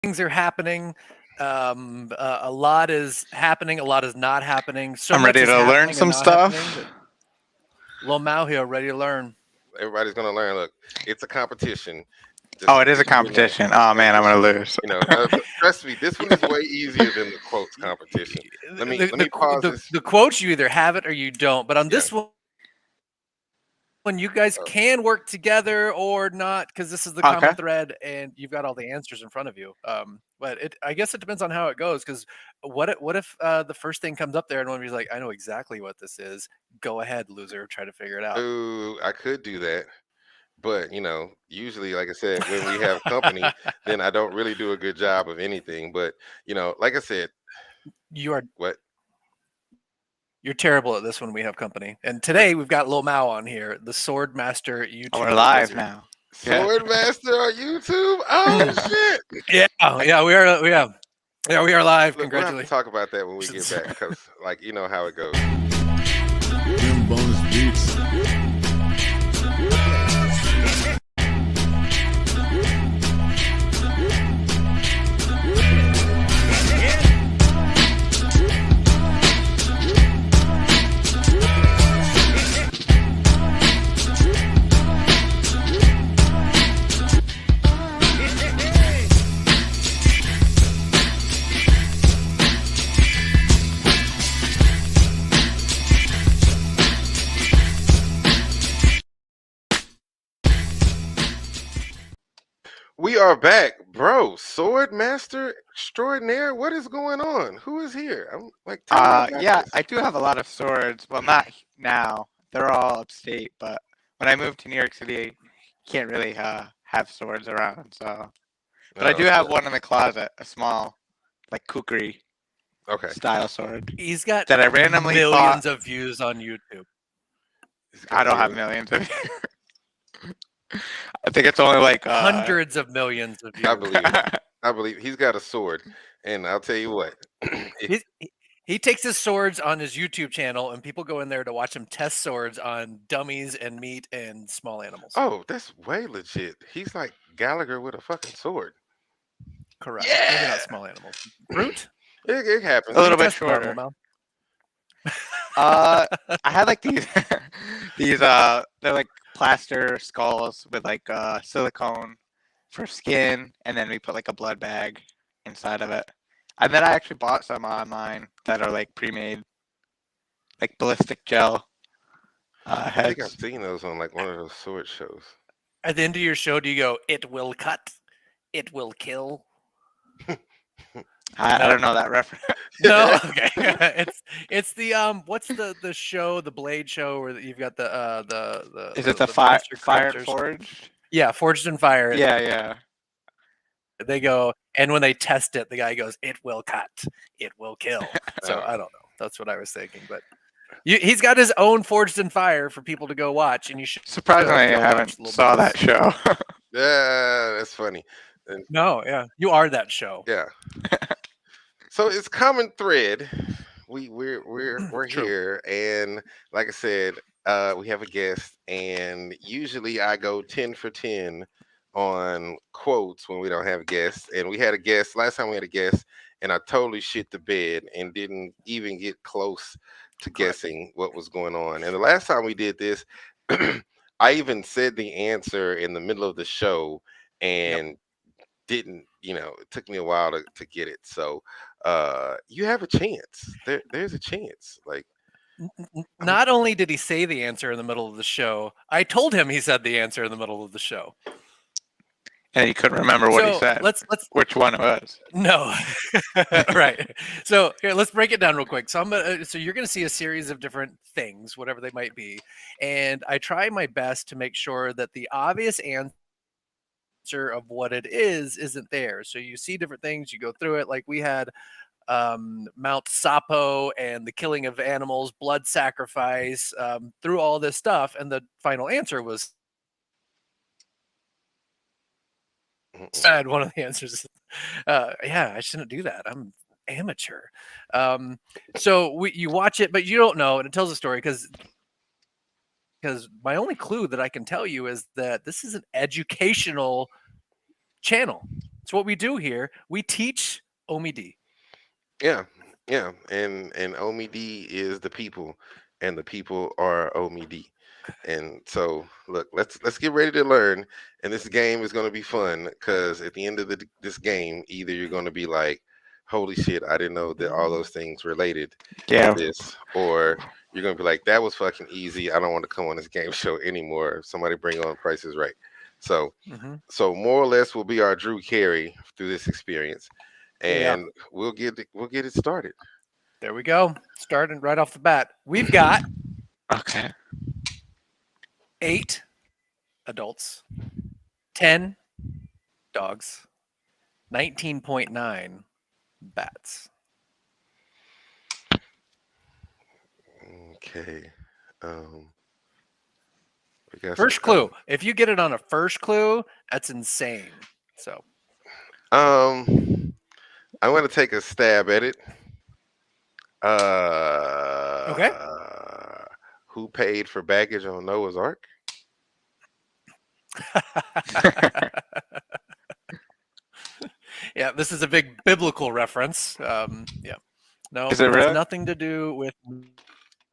things are happening. A lot is happening. A lot is not happening. So I'm much ready is to learn happening and some not happening stuff. that Lil Mao here ready to learn. Everybody's gonna learn. Look, it's a competition. Oh, Just it is a so you know, competition. Oh man, I'm gonna lose. trust me, this one is way easier than the quotes competition. Let me pause this. The quotes, you either have it or you don't. But on Yeah. this one, you guys Uh, can work together or not, because this is the Okay. common thread and you've got all the answers in front of you. But I guess it depends on how it goes. Because what if the first thing comes up there and one of you's like, I know exactly what this is. Go ahead, loser, try to figure it out. ooh, I could do that, but usually, like I said, when we have company, then I don't really do a good job of anything. But like I said, You are what? You're terrible at this when we have company. And today we've got Lil Mao on here, the Sword Master Oh, we're YouTuber live wizard. now. Yeah. Sword Master on YouTube? Oh shit! Yeah, we are. Yeah, we are live. Look, we'll have to Congratulations. talk about that when we get back, because like you know how it goes. Them bonus beats. We are back, bro. Sword Master Extraordinaire. What is going on? Who is here? I'm like, tell me about Yeah, this. I do have a lot of swords. Well, not now. They're all upstate, but when I moved to New York City, you can't really have swords around. So, but I do have So, one in the closet, a small, like kukri okay. style sword He's got that I randomly millions bought. of views on YouTube. He's I got don't have millions. millions of. I think it's only like Hundreds of millions of I views. believe it. I believe he's got a sword, and I'll tell you what. He, he takes his swords on his YouTube channel, and people go in there to watch him test swords on dummies and meat and small animals. Oh, that's way legit. He's like Gallagher with a fucking sword. Correct. Maybe Yeah, not small animals. Brute? it happens. a little bit Test them out, Lil shorter. Mao. I had like these these they're like plaster skulls with like silicone for skin, and then we put like a blood bag inside of it. And then I actually bought some online that are like pre-made, like ballistic gel I think I've heads. seen those on like one of those sword shows. At the end of your show, do you go, it will cut, it will kill? I No. don't know that reference. No, okay. it's the what's the show, the Blade show, where you've got the Is it the monster fire and creatures? forge? Yeah, Forged in Fire. Yeah, yeah. They go, and when they test it, the guy goes, "It will cut, it will kill." So Oh. I don't know. That's what I was thinking, but he's got his own Forged in Fire for people to go watch, and you should. Surprisingly, I go watch haven't Lil saw Mao's. that show. Yeah, that's funny. And No, yeah, you are that show. yeah. So it's common thread. We're True. here, and like I said, we have a guest, and usually I go 10 for 10 on quotes when we don't have guests. And we had a guest last time. We had a guest, and I totally shit the bed and didn't even get close to Correct. guessing what was going on. And the last time we did this, I even said the answer in the middle of the show, and didn't it took me a while to get it. So you have a chance. There's a chance. Like, Not only did he say the answer in the middle of the show, I told him he said the answer in the middle of the show. And he couldn't remember what he So said. let's Which one it was? no, right. So here, let's break it down real quick. So so you're going to see a series of different things, whatever they might be, and I try my best to make sure that the obvious answer of what it is isn't there. So you see different things, you go through it. Like we had Mount Sapo and the killing of animals, blood sacrifice, through all this stuff, and the final answer was said. One of the answers, yeah, I shouldn't do that. I'm amateur. So you watch it, but you don't know, and it tells a story because my only clue that I can tell you is that this is an educational channel. It's It's what we do here. We teach Omie-D. Yeah, yeah, and Omie-D is the people, and the people are Omie-D. And so, look, let's get ready to learn. And this game is going to be fun because at the end of this game, either you're going to be like, "Holy shit, I didn't know that all those things related Yeah. to this," or you're going to be like, "That was fucking easy. I don't want to come on this game show anymore. Somebody bring on Price is Right." So, Mm-hmm. so more or less will be our Drew Carey through this experience, Yeah. and we'll get it started. There we go. Starting right off the bat. We've got Okay. 8 adults, 10 dogs, 19.9 bats. Okay. We got First some clue. If you get it on a first clue, that's insane. So I'm going to take a stab at it. Okay. Who paid for baggage on Noah's Ark? Yeah, this is a big biblical reference. Yeah. No, Is it has really? nothing to do with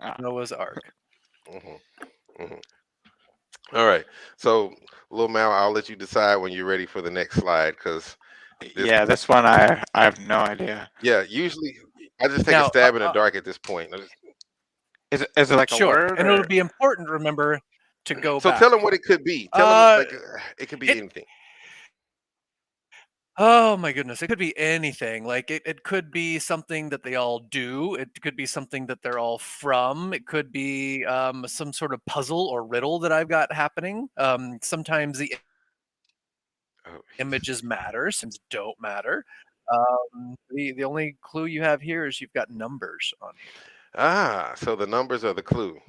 Ah. Noah's Ark. All right. So, Lil Mao, I'll let you decide when you're ready for the next slide. Because this one I have no idea. yeah, usually I just take Now, a stab in the dark at this point. Is it like a Sure. word? And or- it'll be important to remember to go So back. tell them what it could be. Tell them it could be anything. Oh my goodness. It could be anything. Like it could be something that they all do. It could be something that they're all from. It could be some sort of puzzle or riddle that I've got happening. Sometimes the Oh, images matter, sometimes don't matter. The only clue you have here is you've got numbers on here. so the numbers are the clue.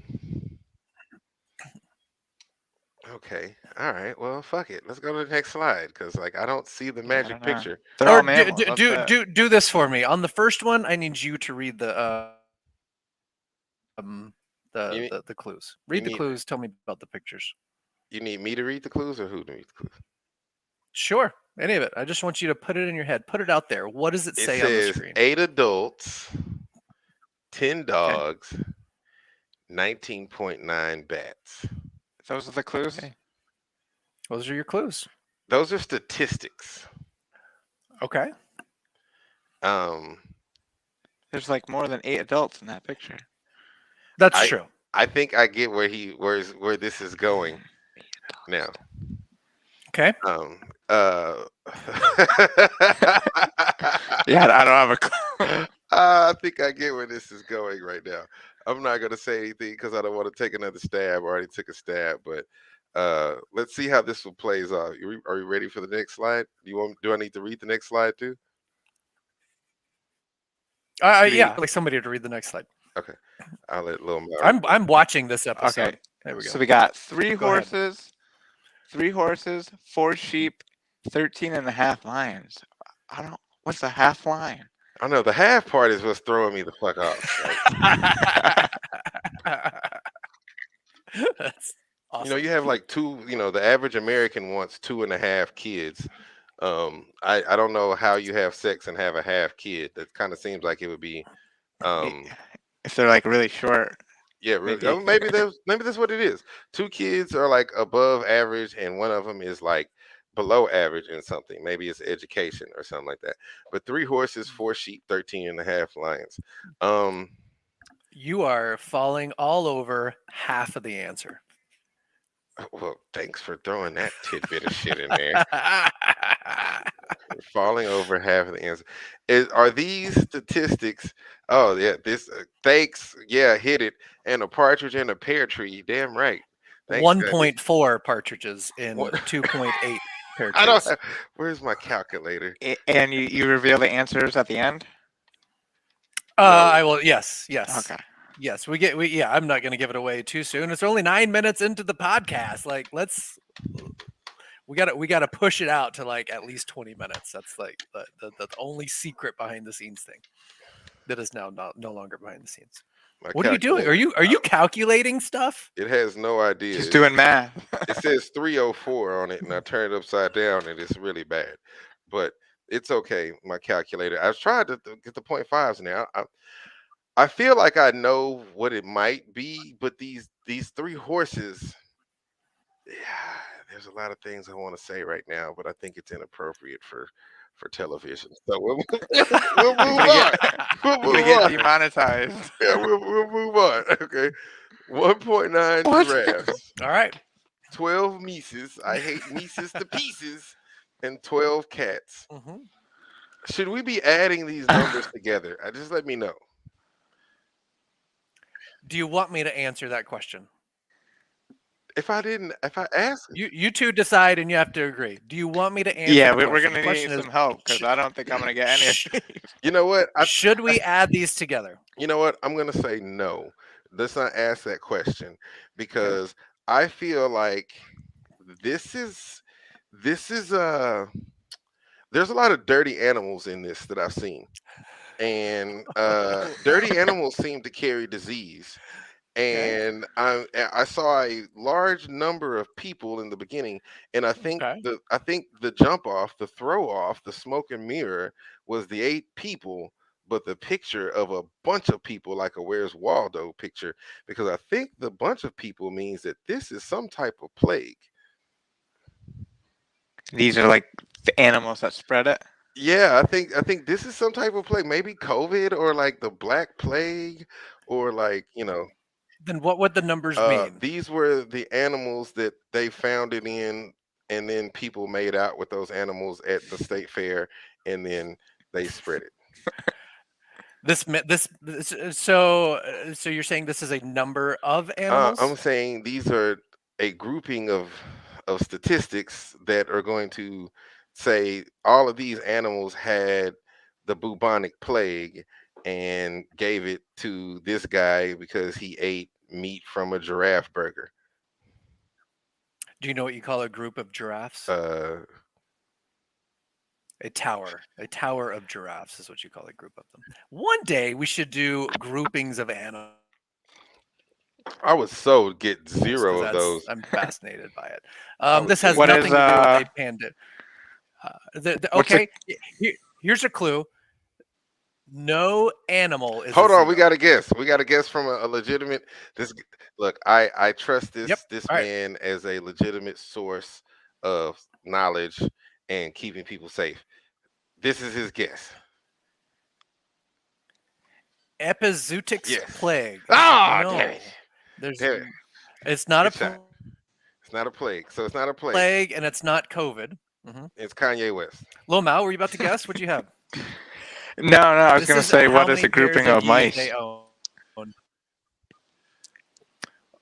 Okay. All right. Well, fuck it. Let's go to the next slide because, like, I don't see the magic don't know. picture. They're all Or mammals. That's it. do this for me. On the first one, I need you to read the clues. Read the need- clues. Tell me about the pictures. You need me to read the clues or who to read the clues? Sure, any of it. I just want you to put it in your head. Put it out there. What does it It say on the says screen? 8 adults, 10 dogs, 19.9 bats. Those are the clues. Okay. Those are your clues. Those are statistics. Okay. There's like more than 8 adults in that picture. That's true. I think I get where this is going now. Okay. Yeah, I don't have a clue. I think I get where this is going right now. I'm not gonna say anything because I don't want to take another stab. I already took a stab, but let's see how this one plays out. Are you ready for the next slide? Do I need to read the next slide too? Yeah, I'd like somebody to read the next slide. Okay, I'll let Lil Mao. I'm watching this episode. Okay. There we go. So we got 3 Go ahead. horses, 4 sheep, 13 and a half lions. What's a half lion? I know the half part is what's throwing me the fuck off. That's awesome. You know, you have like the average American wants 2.5 kids. I don't know how you have sex and have a half kid. That kind of seems like it would be If they're like really short. yeah, really. Maybe that's what it is. 2 kids are like above average and one of them is like below average in something. Maybe it's education or something like that. But 3 horses, 4 sheep, 13 and a half lions. You are falling all over half of the answer. Well, thanks for throwing that tidbit of shit in there. Falling over half of the answer. Are these statistics? Oh yeah, this thanks. Yeah, hit it. And a partridge in a pear tree. Damn right. Thanks, 1.4 partridges in What? 2.8 pear trees. I don't. Where's my calculator? And you reveal the answers at the end? I will. Yes. Okay. Yes. Yeah. I'm not going to give it away too soon. It's only 9 minutes into the podcast. Like, we got to push it out to like at least 20 minutes. That's like the only secret behind the scenes thing that is now no longer behind the scenes. My What are you doing? calculator. Are you calculating stuff? It has no idea. Just doing math. It says 304 on it, and I turned it upside down, and it's really bad. but it's okay. My calculator. I was trying to get the point fives now. I feel like I know what it might be, but these three horses. Yeah, there's a lot of things I want to say right now, but I think it's inappropriate for television. So we'll I'm move gonna on. get We'll I'm gonna move get on. demonetized. Yeah, we'll move on. Okay. 1.9 What? giraffes, All right. 12 Mises. I hate Mises to pieces, and 12 cats. Mhm. Should we be adding these numbers together? Just let me know. Do you want me to answer that question? If I ask, You two decide, and you have to agree. Do you want me to answer Yeah, the we're question? gonna The need question is, some help because I don't think I'm gonna get any of sh- these. you know what? should we add these together? You know what? I'm gonna say no. Let's not ask that question Okay. because I feel like this is this is there's a lot of dirty animals in this that I've seen. And dirty animals seem to carry disease. Okay. And I saw a large number of people in the beginning, and Okay. I think the jump off, the throw off, the smoke and mirror was the 8 people, but the picture of a bunch of people, like a Where's Waldo picture, because I think the bunch of people means that this is some type of plague. These are like the animals that spread it. Yeah, I think this is some type of plague, maybe COVID or like the Black Plague, or like Then what would the numbers mean? these were the animals that they found it in, and then people made out with those animals at the state fair, and then they spread it. So you're saying this is a number of I'm animals? saying these are a grouping of statistics that are going to say all of these animals had the bubonic plague and gave it to this guy because he ate meat from a giraffe burger. Do you know what you call a group of giraffes? Uh, A tower. A tower of giraffes is what you call a group of them. One day we should do groupings of animals I would so get because 0 of those. I'm fascinated by it. I would This has take What is nothing to do with a panda. what's a Okay, here's a clue. No animal is a Hold on, we zero. got a guess. We got a guess from a legitimate. This look, I trust Yep. this All right. man as a legitimate source of knowledge and keeping people safe. This is his guess. Epizootic's Yes. plague. Ah, No, damn it. there's. Damn it. It's not a Good shot. It's not a plague. So it's not a plague. plague, and it's not COVID. It's Kanye West. Lil Mao, were you about to guess? What'd you have? No, I was This gonna is say how what is many a grouping pairs of yeet mice? they own.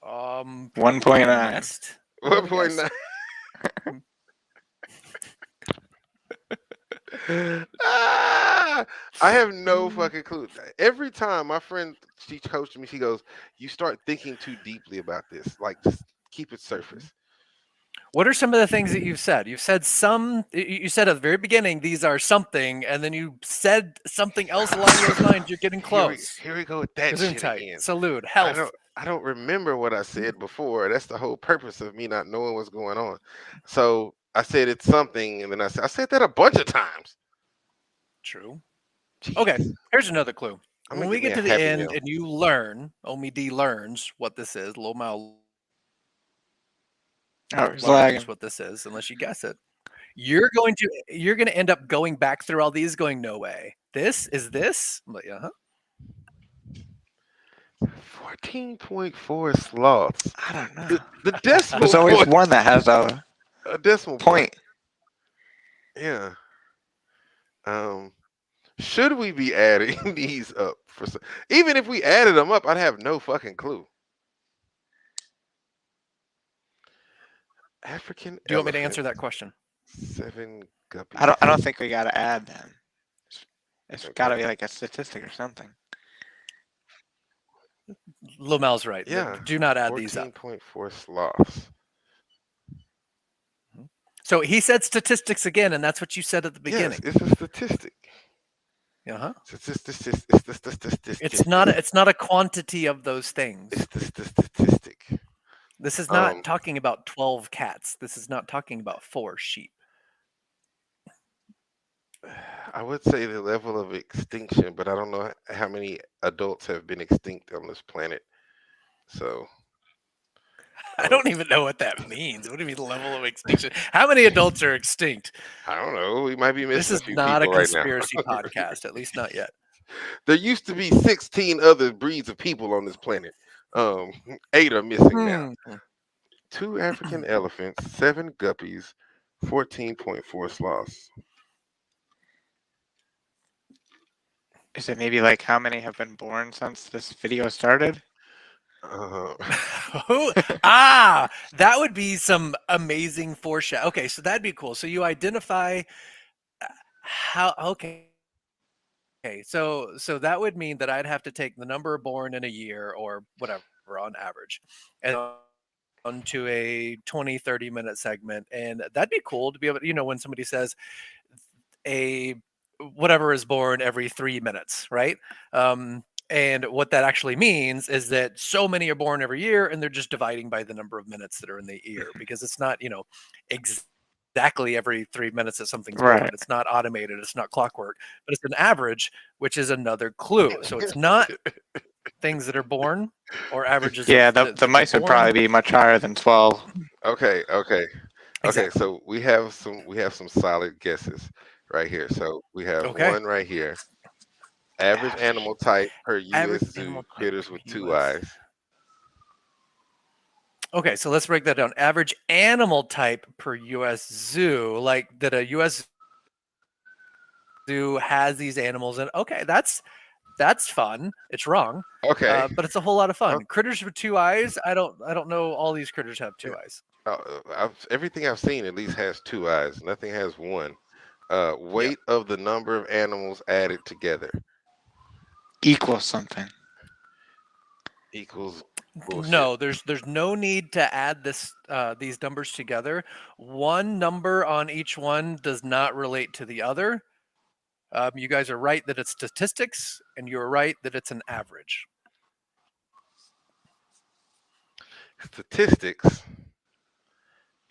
1.9. Nest. I would guess. 1.9. Ah, I have no fucking clue. Every time my friend she coached me, she goes, "You start thinking too deeply about this. Like, just keep it surface." What are some of the things that you've said? You've said some. You said at the very beginning these are something, and then you said something else along those lines. You're getting close. Here we go with that shit Gesundheit, again. salute, I health. don't remember what I said before. That's the whole purpose of me not knowing what's going on. So I said it's something, and then I said that a bunch of times. True. Jeez. Okay, here's another clue. I'm When gonna we get get me to a the Happy end Meal. and you learn, Omie-D learns what this is, Lil Mao Oh, it's learns lagging. what this is, unless you guess it. You're going to end up going back through all these, going, no way. This is this. I'm like, 14.4 sloths. I don't know. The decimal There's always point. one that has a Decimal point. Yeah. Should we be adding these up even if we added them up, I'd have no fucking clue. African Do you want me to answer elephant, that question? 7 guppies. I don't think we gotta add them. It's Okay. gotta be like a statistic or something. Lil Mal's right. Yeah. Do not add these up. 14.4 sloths. So he said statistics again, and that's what you said at the beginning. Yes, it's a statistic. Uh-huh. It's It's not a quantity of those things. It's the statistic. This is not talking about 12 cats. This is not talking about 4 sheep. I would say the level of extinction, but I don't know how many adults have been extinct on this planet. So I I would, don't even know what that means. What do you mean level of extinction? How many adults are extinct? I don't know. We might be This missing a is few not a people right now. conspiracy podcast, at least not yet. There used to be 16 other breeds of people on this planet. 8 are missing now. Hmm. 2 African elephants, 7 guppies, 14.4 sloths. Is it maybe like how many have been born since this video started? Uh, Who? That would be some amazing foreshadow. Okay, so that'd be cool. So you identify how. Okay, so that would mean that I'd have to take the number born in a year or whatever on average, and onto a 20, 30-minute segment, and that'd be cool to be able to, when somebody says a whatever is born every 3 minutes, right? And what that actually means is that so many are born every year, and they're just dividing by the number of minutes that are in the year, because it's not, exactly every 3 minutes that something's born. Right. It's not automated. It's not clockwork, but it's an average, which is another clue. So it's not things that are born or averages. Yeah, of the mice would born. probably be much higher than 12. okay. Exactly. So we have some solid guesses right here. So we have Okay. one right here. Average animal type per Average U.S. zoo, animal type critters per with 2 US. eyes. Okay, so let's break that down. Average animal type per U.S. zoo, like that a U.S. zoo has these animals in. Okay, that's fun. It's wrong, Okay. but it's a whole lot of fun. Critters with 2 eyes. I don't know. All these critters have 2 eyes. Everything I've seen at least has 2 eyes. Nothing has one. Weight of the number of animals added together Equals something. equals bullshit. No, there's no need to add these numbers together. One number on each one does not relate to the other. You guys are right that it's statistics, and you're right that it's an average. Statistics,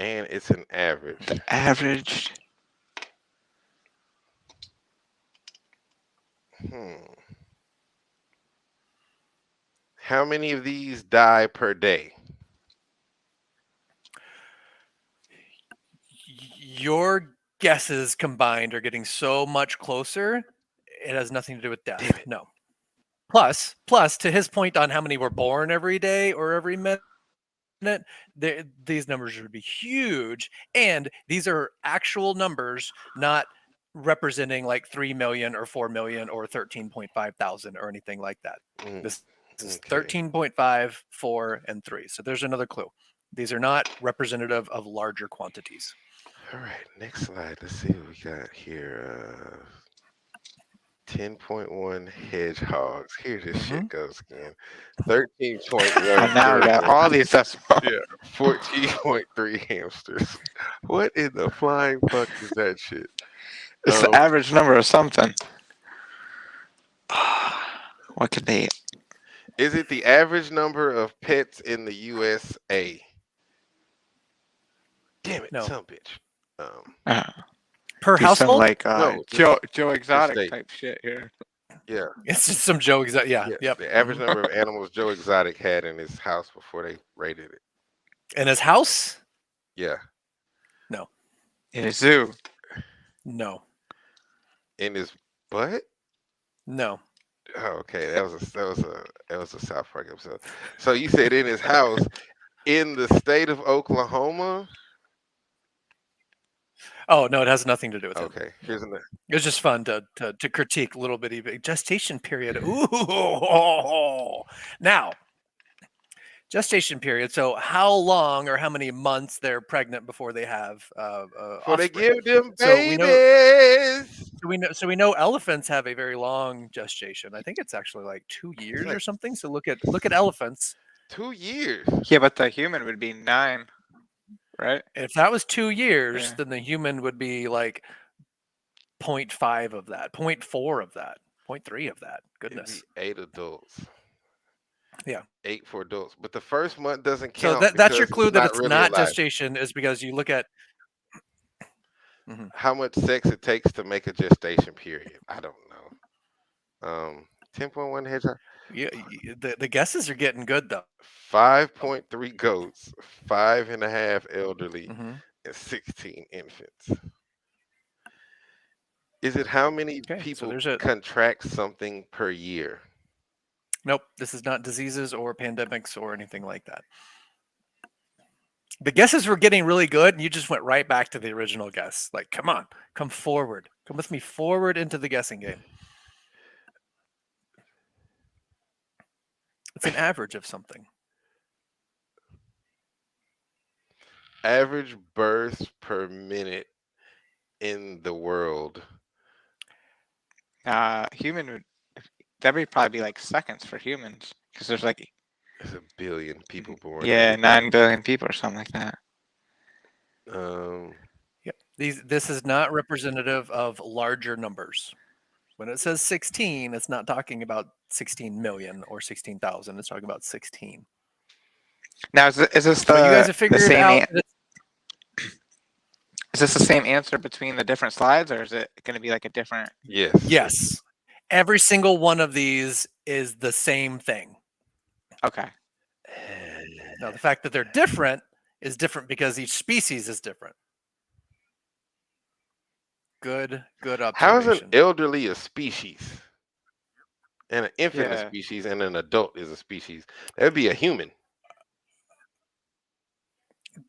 and it's an average. The average. How many of these die per day? Your guesses combined are getting so much closer. It has nothing to do with death. Damn it. No. Plus, to his point on how many were born every day or every minute, these numbers would be huge. And these are actual numbers, not representing like 3 million or 4 million or 13.5 thousand or anything like that. This is Okay. 13.5, 4, and 3. So there's another clue. These are not representative of larger quantities. All right, next slide. Let's see what we got here. 10.1 hedgehogs. Here this shit goes again. 13.1. And now we got all these decimals. Yeah, 14.3 hamsters. What in the flying fuck is that shit? It's the average number of something. What could they? Is it the average number of pets in the USA? Damn it, No. some bitch. Per Do some household? like No, Joe Exotic state. type shit here. Yeah. It's just some Joe Exotic. Yeah. Yep. The average number of animals Joe Exotic had in his house before they raided it. In his house? Yeah. No. In a zoo. No. In his butt? No. Oh, okay. That was a South Park episode. So you said in his house in the state of Oklahoma? Oh no, it has nothing to do with it. Okay. Here's It was just fun to critique a little bit. Gestation period. Ooh. Now, gestation period. So how long or how many months they're pregnant before they have before they offspring. give them So we know- babies. So we know elephants have a very long gestation. I think it's actually like 2 years like- or something. So look at elephants. 2 years. Yeah, but the human would be 9, right? If that was 2 years, Yeah. then the human would be like 0.5 of that, 0.4 of that, 0.3 of that. It'd Goodness. be 8 adults. Yeah. 8 for adults. But the first month doesn't So count. that's your because clue that it's really not alive. gestation, is because you look at Mhm. How much sex it takes to make a gestation period? I don't know. 10.1 hedgehog, Yeah, the guesses are getting good though. 5.3 goats, 5.5 elderly, Hmm. and 16 infants. Is it how many Okay, so people there's a contract something per year? nope. This is not diseases or pandemics or anything like that. The guesses were getting really good, and you just went right back to the original guess. Like, come on, come forward, come with me forward into the guessing game. It's an average of something. Average births per minute in the world. Human would that'd probably be like seconds for humans because there's like There's a billion people born yeah every 9 billion people or something like that. Yep. This is not representative of larger numbers. When it says 16, it's not talking about 16 million or 16,000. It's talking about 16. Now is this But you guys the have figured same out that is this the same answer between the different slides, or is it going to be like a different? Yes. yes, every single one of these is the same thing. Okay. Now, the fact that they're different is different because each species is different. Good How is an observation. elderly a species? And an infant a Yeah. species, and an adult is a species. That would be a human.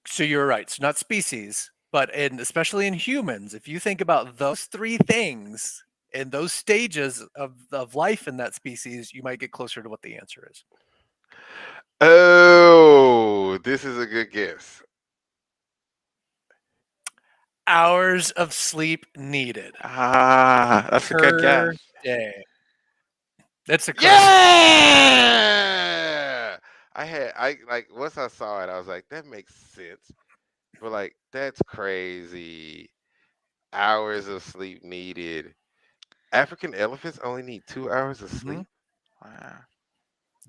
So you're right. So not species, but especially in humans, if you think about those three things in those stages of life in that species, you might get closer to what the answer is. Oh, this is a good guess. Hours of sleep needed That's a good per guess. day. That's a Yeah. I like once I saw it, I was like, that makes sense. But like, that's crazy. Hours of sleep needed. African elephants only need 2 hours of Mhm. sleep. Wow.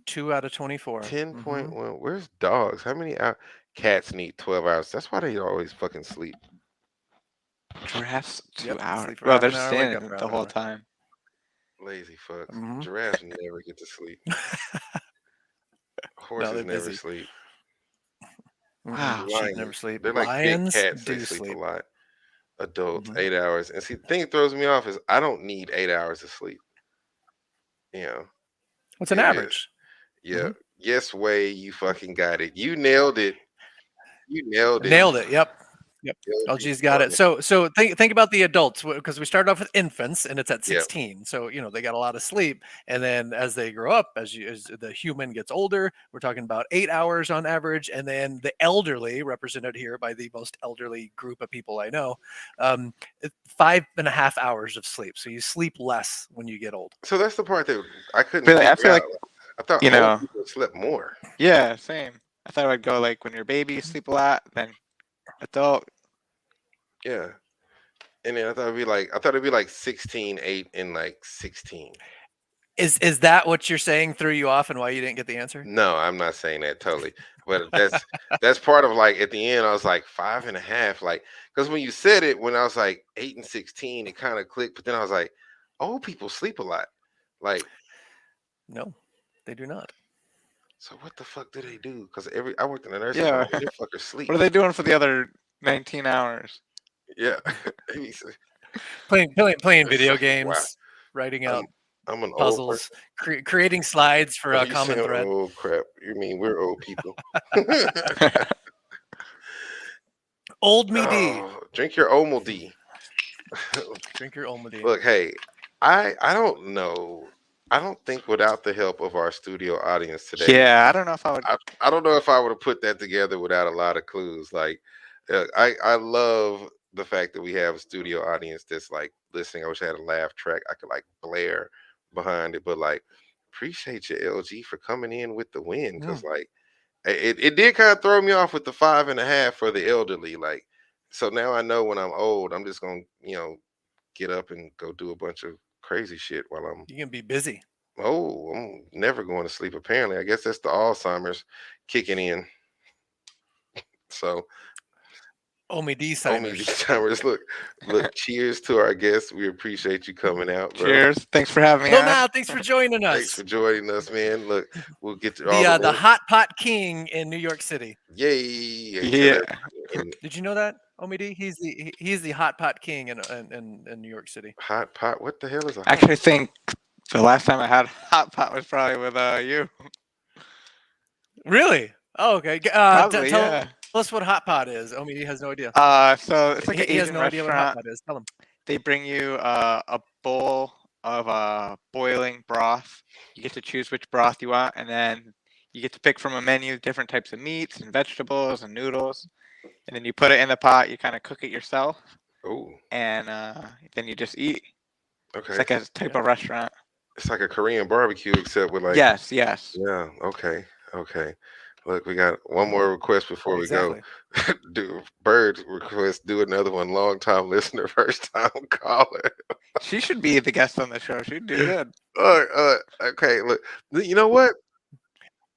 2 out of 24. 10.1. Where's dogs? How many hours? Cats need 12 hours. That's why they always fucking sleep. Giraffes 2 Yep, hours. sleep for Well, half they're an hour, wake up standing for the half an whole hour. time. Lazy fucks. Mhm. Giraffes never get to sleep. Horses they're never busy. sleep. Wow. Sheep Lions, never sleep. they're like big Lions cats. They do sleep sleep. a lot. Adults, Mhm. 8 hours. And see, the thing that throws me off is I don't need 8 hours of sleep. You know, What's an it is. average? Yeah. Mhm. Yes, way you fucking got it. You nailed it. You nailed it. Nailed it. Yep. Yep. LG LG's got it. department. So think about the adults because we started off with infants and it's at Yeah. 16. So they got a lot of sleep, and then as they grow up, as the human gets older, we're talking about 8 hours on average, and then the elderly, represented here by the most elderly group of people I know, 5.5 hours of sleep. So you sleep less when you get old. So that's the part that I couldn't But I figure feel out. like, I thought you old know, people slept more. yeah, same. I thought it would go like when you're a baby, you sleep a lot, then adult. Yeah. And then I thought it'd be like 16, 8, and like 16. Is that what you're saying threw you off and why you didn't get the answer? No, I'm not saying that totally. But that's part of like at the end I was like 5.5. Like, because when you said it, when I was like 8 and 16, it kind of clicked. But then I was like, old people sleep a lot. Like, No, they do not. so what the fuck do they do? Because I worked in a nursing Yeah. home, and them fuckers sleep. What are they doing for the other 19 hours? Yeah. They be so- Playing it's video like, wow, games, writing out I'm an old puzzles, creating slides for person. a You common saying thread. old crap? You mean we're old people? Old me D. Oh, drink your Omie-D. Drink your Omie-D. Look, hey, I don't know. I don't think without the help of our studio audience today, Yeah, I don't know if I would. I don't know if I would have put that together without a lot of clues. Like, I love the fact that we have a studio audience that's like listening. I wish I had a laugh track I could like blare behind it, but like, appreciate you, LG, for coming in with the win because like it did kind of throw me off with the 5.5 for the elderly. Like, so now I know when I'm old, I'm just gonna get up and go do a bunch of crazy shit while You can be busy. I'm never going to sleep. Apparently, I guess that's the Alzheimer's kicking in. So Omie-D Omie-D Simers. timers. Look. Cheers to our guests. We appreciate you coming out, bro. Cheers. Thanks for having me Lil on. Mao, thanks for joining Thanks us. for joining us, man. Look, we'll get to all The the links. hot pot king in New York City. Yay! And tell Yeah. everybody in Did you know that, Omie-D? He's the hot pot king in New York City. hot pot. What the hell is a hot? Actually, I think the last time I had hot pot was probably with you. Really? Oh, okay. Probably, Tell yeah. us what hot pot is. Omie-D has no idea. So it's like He an has Asian no idea what a hot restaurant. pot is. Tell him. They bring you a bowl of boiling broth. You get to choose which broth you want, and then you get to pick from a menu of different types of meats and vegetables and noodles. And then you put it in the pot. You kind of cook it yourself, Oh, and then you just eat. okay. It's like a type of restaurant. It's like a Korean barbecue, except with like. Yes. Yeah. Okay. Look, we got one more request before we Exactly. go. Do Bird request? Do another one. Long time listener, first time caller. She should be the guest on the show. She'd do good. Okay. Look, you know what?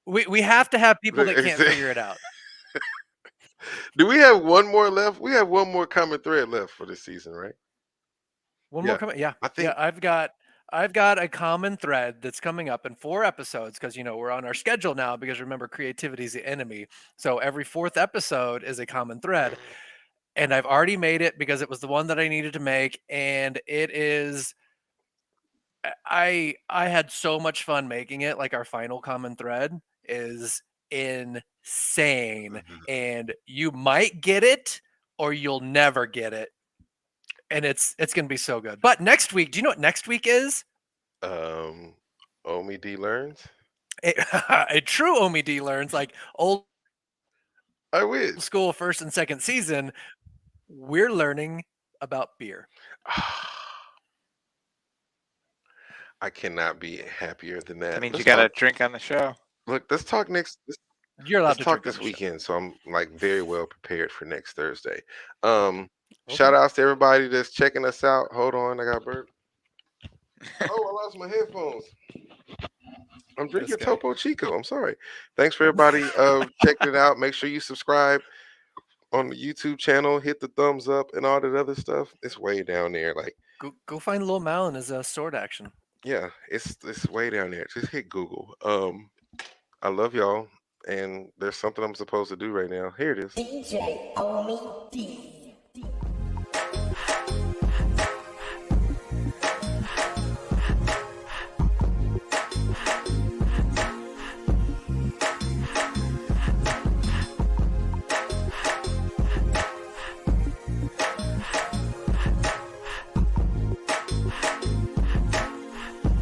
We have to have people Look, that can't figure it out. Do we have one more left? We have one more common thread left for this season, right? One Yeah, more coming. Yeah, I think. yeah. I've got a common thread that's coming up in 4 episodes because we're on our schedule now. Because remember, creativity is the enemy. So every 4th episode is a common thread, and I've already made it because it was the one that I needed to make, and it is. I had so much fun making it. Like our final common thread is insane, Mhm. and you might get it or you'll never get it. And it's gonna be so good. But next week, do you know what next week is? Omie-D learns. A true Omie-D learns, like old I wish. school 1st and 2nd season. We're learning about beer. I cannot be happier than that. That means Let's you got to talk- drink on the show. Look. Let's talk next. You're allowed Let's to talk drink on this the show. weekend, so I'm like very well prepared for next Thursday. Shout outs to everybody that's checking us out. Hold on, I got Bert. Oh, I lost my headphones. I'm drinking guy. Topo Chico. I'm sorry. Thanks for everybody checking it out. Make sure you subscribe on the YouTube channel. Hit the thumbs up and all that other stuff. It's way down there. Like, Go find Lil Mao and his sword action. yeah, it's way down there. Just hit Google. I love y'all, and there's something I'm supposed to do right now. Here it is. DJ Omie-D.